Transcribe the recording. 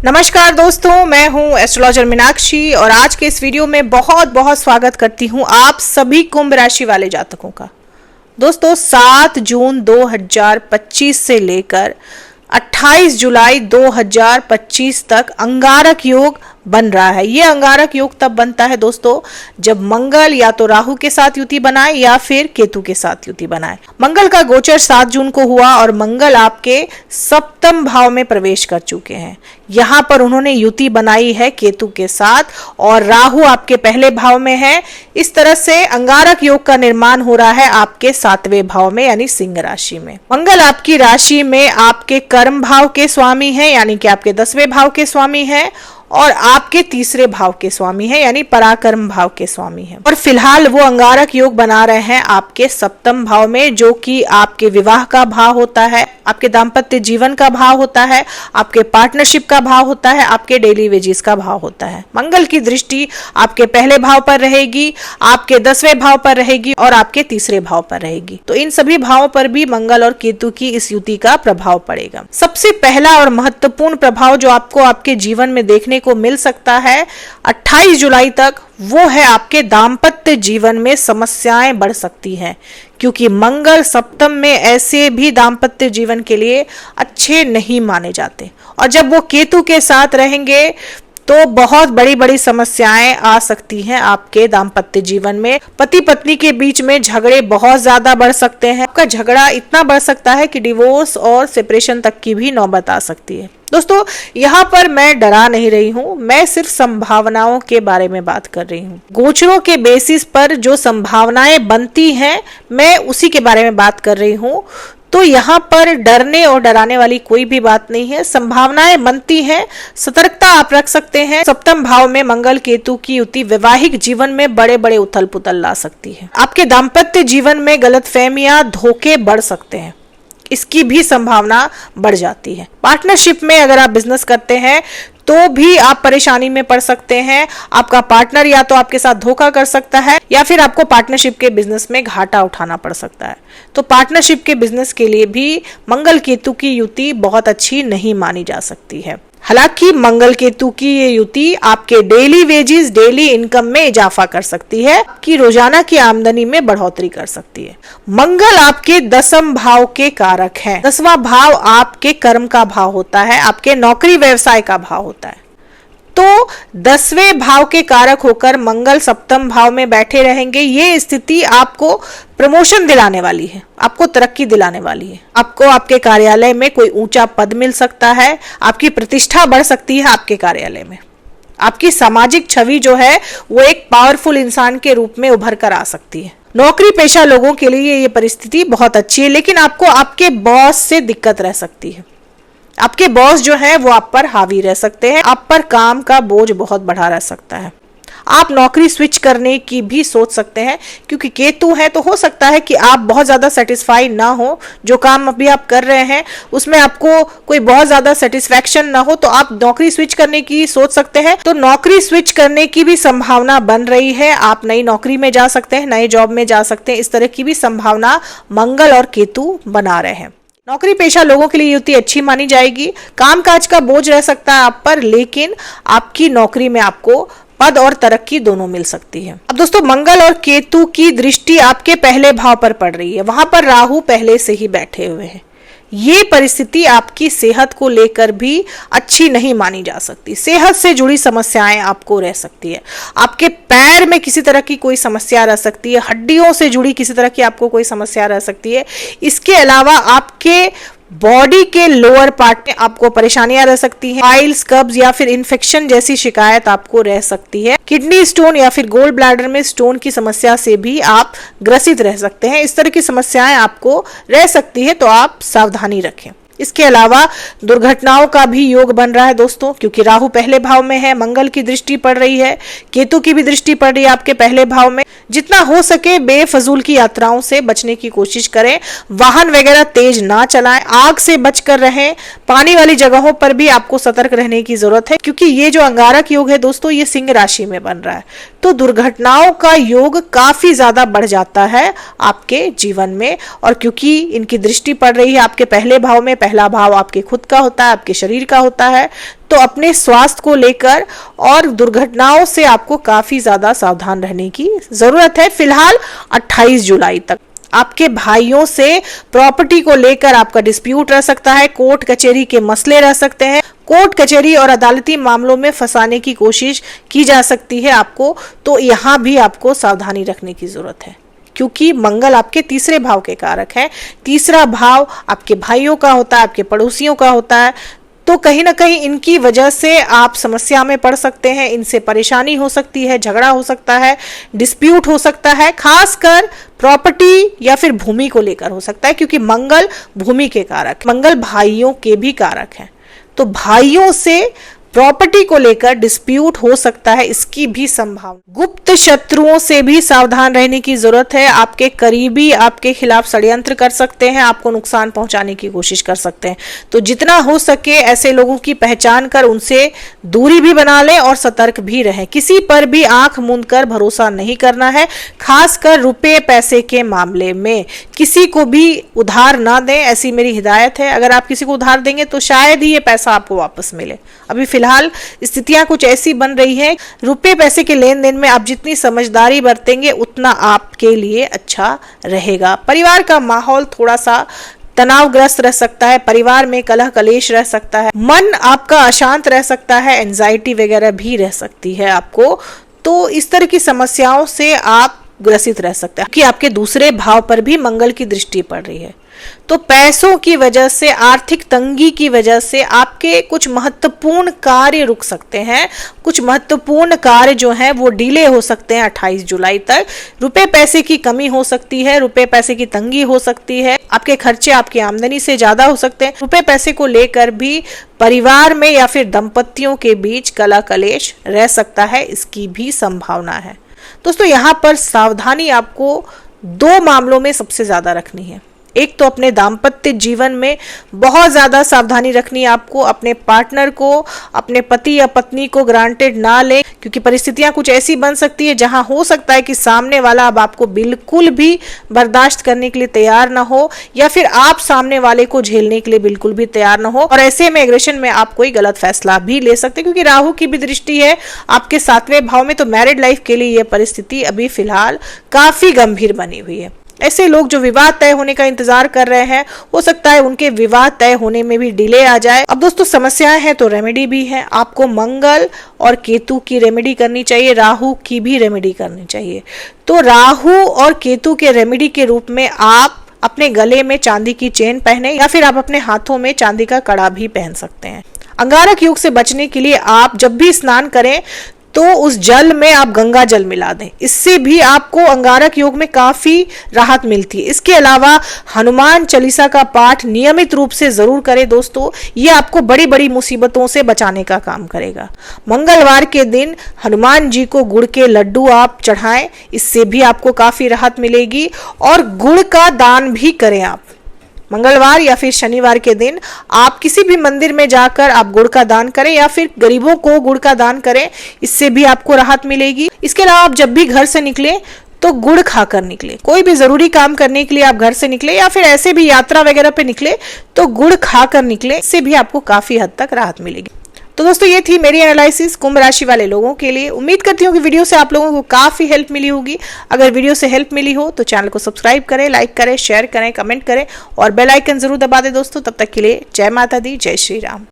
नमस्कार दोस्तों, मैं हूं एस्ट्रोलॉजर मीनाक्षी और आज के इस वीडियो में बहुत बहुत स्वागत करती हूं आप सभी कुंभ राशि वाले जातकों का। दोस्तों 7 जून 2025 से लेकर 28 जुलाई 2025 तक अंगारक योग बन रहा है। ये अंगारक योग तब बनता है दोस्तों जब मंगल या तो राहु के साथ युति बनाए या फिर केतु के साथ युति बनाए। मंगल का गोचर 7 जून को हुआ और मंगल आपके सप्तम भाव में प्रवेश कर चुके हैं। यहाँ पर उन्होंने युति बनाई है केतु के साथ और राहु आपके पहले भाव में है। इस तरह से अंगारक योग का निर्माण हो रहा है आपके 7वें भाव में यानी सिंह राशि में। मंगल आपकी राशि में आपके कर्म भाव के स्वामी है यानी कि आपके 10वें भाव के स्वामी है और आपके तीसरे भाव के स्वामी है यानी पराक्रम भाव के स्वामी है। और फिलहाल वो अंगारक योग बना रहे हैं आपके सप्तम भाव में, जो कि आपके विवाह का भाव होता है, आपके दाम्पत्य जीवन का भाव होता है, आपके पार्टनरशिप का भाव होता है, आपके डेली वेजेस का भाव होता है। मंगल की दृष्टि आपके पहले भाव पर रहेगी, आपके 10वें भाव पर रहेगी और आपके तीसरे भाव पर रहेगी। तो इन सभी भावों पर भी मंगल और केतु की इस युति का प्रभाव पड़ेगा। सबसे पहला और महत्वपूर्ण प्रभाव जो आपको आपके जीवन में देखने को मिल सकता है 28 जुलाई तक, वो है आपके दाम्पत्य जीवन में समस्याएं बढ़ सकती हैं, क्योंकि मंगल सप्तम में ऐसे भी दाम्पत्य जीवन के लिए अच्छे नहीं माने जाते और जब वो केतु के साथ रहेंगे तो बहुत बड़ी बड़ी समस्याएं आ सकती हैं आपके दाम्पत्य जीवन में। पति पत्नी के बीच में झगड़े बहुत ज्यादा बढ़ सकते हैं। आपका झगड़ा इतना बढ़ सकता है कि डिवोर्स और सेपरेशन तक की भी नौबत आ सकती है। दोस्तों यहाँ पर मैं डरा नहीं रही हूँ, मैं सिर्फ संभावनाओं के बारे में बात कर रही हूँ। गोचरों के बेसिस पर जो संभावनाएं बनती हैं मैं उसी के बारे में बात कर रही हूँ। तो यहाँ पर डरने और डराने वाली कोई भी बात नहीं है। संभावनाएं बनती हैं, सतर्कता आप रख सकते हैं। सप्तम भाव में मंगल केतु की युति वैवाहिक जीवन में बड़े बड़े उथल पुथल ला सकती है। आपके दाम्पत्य जीवन में गलतफहमियां, धोखे बढ़ सकते हैं, इसकी भी संभावना बढ़ जाती है। पार्टनरशिप में अगर आप बिजनेस करते हैं तो भी आप परेशानी में पड़ सकते हैं। आपका पार्टनर या तो आपके साथ धोखा कर सकता है या फिर आपको पार्टनरशिप के बिजनेस में घाटा उठाना पड़ सकता है। तो पार्टनरशिप के बिजनेस के लिए भी मंगल केतु की युति बहुत अच्छी नहीं मानी जा सकती है। हालांकि मंगल केतु की ये युति आपके डेली वेजेस, डेली इनकम में इजाफा कर सकती है, कि रोजाना की आमदनी में बढ़ोतरी कर सकती है। मंगल आपके 10वें भाव के कारक है। 10वां भाव आपके कर्म का भाव होता है, आपके नौकरी व्यवसाय का भाव होता है। तो 10वें भाव के कारक होकर मंगल सप्तम भाव में बैठे रहेंगे। ये स्थिति आपको प्रमोशन दिलाने वाली है, आपको तरक्की दिलाने वाली है। आपको आपके कार्यालय में कोई ऊंचा पद मिल सकता है, आपकी प्रतिष्ठा बढ़ सकती है आपके कार्यालय में। आपकी सामाजिक छवि जो है वो एक पावरफुल इंसान के रूप में उभर कर आ सकती है। नौकरी पेशा लोगों के लिए ये परिस्थिति बहुत अच्छी है, लेकिन आपको आपके बॉस से दिक्कत रह सकती है। आपके बॉस जो है वो आप पर हावी रह सकते हैं, आप पर काम का बोझ बहुत बढ़ा रह सकता है। आप नौकरी स्विच करने की भी सोच सकते हैं, क्योंकि केतु है तो हो सकता है कि आप बहुत ज्यादा सेटिस्फाई ना हो, जो काम अभी आप कर रहे हैं उसमें आपको कोई बहुत ज्यादा सेटिस्फैक्शन ना हो, तो आप नौकरी स्विच करने की सोच सकते हैं। तो नौकरी स्विच करने की भी संभावना बन रही है। आप नई नौकरी में जा सकते हैं, नए जॉब में जा सकते हैं। इस तरह की भी संभावना मंगल और केतु बना रहे हैं। नौकरी पेशा लोगों के लिए युति अच्छी मानी जाएगी। कामकाज का बोझ रह सकता है आप पर, लेकिन आपकी नौकरी में आपको पद और तरक्की दोनों मिल सकती है। अब दोस्तों मंगल और केतु की दृष्टि आपके पहले भाव पर पड़ रही है, वहां पर राहु पहले से ही बैठे हुए हैं। ये परिस्थिति आपकी सेहत को लेकर भी अच्छी नहीं मानी जा सकती। सेहत से जुड़ी समस्याएं आपको रह सकती है। आपके पैर में किसी तरह की कोई समस्या रह सकती है, हड्डियों से जुड़ी किसी तरह की आपको कोई समस्या रह सकती है। इसके अलावा आपके बॉडी के लोअर पार्ट में आपको परेशानियां रह सकती हैं। पाइल्स, कब्ज या फिर इन्फेक्शन जैसी शिकायत आपको रह सकती है। किडनी स्टोन या फिर गोल्ड ब्लैडर में स्टोन की समस्या से भी आप ग्रसित रह सकते हैं। इस तरह की समस्याएं आपको रह सकती है, तो आप सावधानी रखें। इसके अलावा दुर्घटनाओं का भी योग बन रहा है दोस्तों, क्योंकि राहु पहले भाव में है, मंगल की दृष्टि पड़ रही है, केतु की भी दृष्टि पड़ रही है आपके पहले भाव में। जितना हो सके बेफजूल की यात्राओं से बचने की कोशिश करें। वाहन वगैरह तेज ना चलाएं, आग से बचकर रहें। पानी वाली जगहों पर भी आपको सतर्क रहने की जरूरत है, क्योंकि ये जो अंगारक योग है दोस्तों, ये सिंह राशि में बन रहा है, तो दुर्घटनाओं का योग काफी ज्यादा बढ़ जाता है आपके जीवन में। और क्योंकि इनकी दृष्टि पड़ रही है आपके पहले भाव में, पहला भाव आपके खुद का होता है, आपके शरीर का होता है, तो अपने स्वास्थ्य को लेकर और दुर्घटनाओं से आपको काफी ज्यादा सावधान रहने की जरूरत है। फिलहाल 28 जुलाई तक आपके भाइयों से प्रॉपर्टी को लेकर आपका डिस्प्यूट रह सकता है, कोर्ट कचहरी के मसले रह सकते हैं, कोर्ट कचहरी और अदालती मामलों में फंसाने की कोशिश की जा सकती है आपको। तो यहां भी आपको सावधानी रखने की जरूरत है, क्योंकि मंगल आपके तीसरे भाव के कारक है। तीसरा भाव आपके भाइयों का होता है, आपके पड़ोसियों का होता है। तो कहीं ना कहीं इनकी वजह से आप समस्या में पड़ सकते हैं, इनसे परेशानी हो सकती है, झगड़ा हो सकता है, डिस्प्यूट हो सकता है, खासकर प्रॉपर्टी या फिर भूमि को लेकर हो सकता है, क्योंकि मंगल भूमि के कारक, मंगल भाइयों के भी कारक हैं। तो भाइयों से प्रॉपर्टी को लेकर डिस्प्यूट हो सकता है, इसकी भी संभावना। गुप्त शत्रुओं से भी सावधान रहने की जरूरत है। आपके करीबी आपके खिलाफ षड्यंत्र कर सकते हैं, आपको नुकसान पहुंचाने की कोशिश कर सकते हैं। तो जितना हो सके ऐसे लोगों की पहचान कर उनसे दूरी भी बना लें और सतर्क भी रहें। किसी पर भी आंख मूंद कर भरोसा नहीं करना है, खासकर रुपए पैसे के मामले में। किसी को भी उधार ना दें, ऐसी मेरी हिदायत है। अगर आप किसी को उधार देंगे तो शायद ही ये पैसा आपको वापस मिले। अभी फिलहाल स्थितियां कुछ ऐसी बन रही है, रुपए पैसे के लेन देन में आप जितनी समझदारी बरतेंगे उतना आपके लिए अच्छा रहेगा। परिवार का माहौल थोड़ा सा तनावग्रस्त रह सकता है, परिवार में कलह कलेश रह सकता है, मन आपका अशांत रह सकता है, एंजाइटी वगैरह भी रह सकती है आपको। तो इस तरह की समस्याओं से आप ग्रसित रह सकते हैं कि आपके दूसरे भाव पर भी मंगल की दृष्टि पड़ रही है। तो पैसों की वजह से, आर्थिक तंगी की वजह से आपके कुछ महत्वपूर्ण कार्य रुक सकते हैं, कुछ महत्वपूर्ण कार्य जो हैं वो डिले हो सकते हैं 28 जुलाई तक। रुपए पैसे की कमी हो सकती है, रुपए पैसे की तंगी हो सकती है, आपके खर्चे आपकी आमदनी से ज्यादा हो सकते हैं। रुपए पैसे को लेकर भी परिवार में या फिर दंपतियों के बीच कलह कलेश रह सकता है, इसकी भी संभावना है। दोस्तों यहाँ पर सावधानी आपको 2 मामलों में सबसे ज्यादा रखनी है। एक तो अपने दाम्पत्य जीवन में बहुत ज्यादा सावधानी रखनी है आपको, अपने पार्टनर को, अपने पति या पत्नी को ग्रांटेड ना लें, क्योंकि परिस्थितियां कुछ ऐसी बन सकती है जहां हो सकता है कि सामने वाला अब आपको बिल्कुल भी बर्दाश्त करने के लिए तैयार ना हो, या फिर आप सामने वाले को झेलने के लिए बिल्कुल भी तैयार ना हो। और ऐसे में एग्रेशन में आप कोई गलत फैसला भी ले सकते हैं, क्योंकि राहु की भी दृष्टि है आपके 7वें भाव में। तो मैरिड लाइफ के लिए यह परिस्थिति अभी फिलहाल काफी गंभीर बनी हुई है। ऐसे लोग जो विवाह तय होने का इंतजार कर रहे हैं, हो सकता है उनके विवाह तय होने में भी डिले आ जाए। अब दोस्तों समस्याएं हैं तो रेमेडी भी है। आपको मंगल और केतु की रेमेडी करनी चाहिए, राहु की भी रेमेडी करनी चाहिए। तो राहु और केतु के रेमेडी के रूप में आप अपने गले में चांदी की चेन पहने, या फिर आप अपने हाथों में चांदी का कड़ा भी पहन सकते हैं। अंगारक योग से बचने के लिए आप जब भी स्नान करें तो उस जल में आप गंगा जल मिला दें, इससे भी आपको अंगारक योग में काफी राहत मिलती है। इसके अलावा हनुमान चालीसा का पाठ नियमित रूप से जरूर करें दोस्तों, ये आपको बड़ी बड़ी मुसीबतों से बचाने का काम करेगा। मंगलवार के दिन हनुमान जी को गुड़ के लड्डू आप चढ़ाएं, इससे भी आपको काफी राहत मिलेगी। और गुड़ का दान भी करें आप। मंगलवार या फिर शनिवार के दिन आप किसी भी मंदिर में जाकर आप गुड़ का दान करें, या फिर गरीबों को गुड़ का दान करें, इससे भी आपको राहत मिलेगी। इसके अलावा आप जब भी घर से निकले तो गुड़ खाकर निकले। कोई भी जरूरी काम करने के लिए आप घर से निकले या फिर ऐसे भी यात्रा वगैरह पे निकले तो गुड़ खाकर निकले, इससे भी आपको काफी हद तक राहत मिलेगी। तो दोस्तों ये थी मेरी एनालिसिस कुंभ राशि वाले लोगों के लिए। उम्मीद करती हूँ कि वीडियो से आप लोगों को काफी हेल्प मिली होगी। अगर वीडियो से हेल्प मिली हो तो चैनल को सब्सक्राइब करें, लाइक करें, शेयर करें, कमेंट करें और बेल आइकन जरूर दबा दें दोस्तों। तब तक के लिए जय माता दी, जय श्री राम।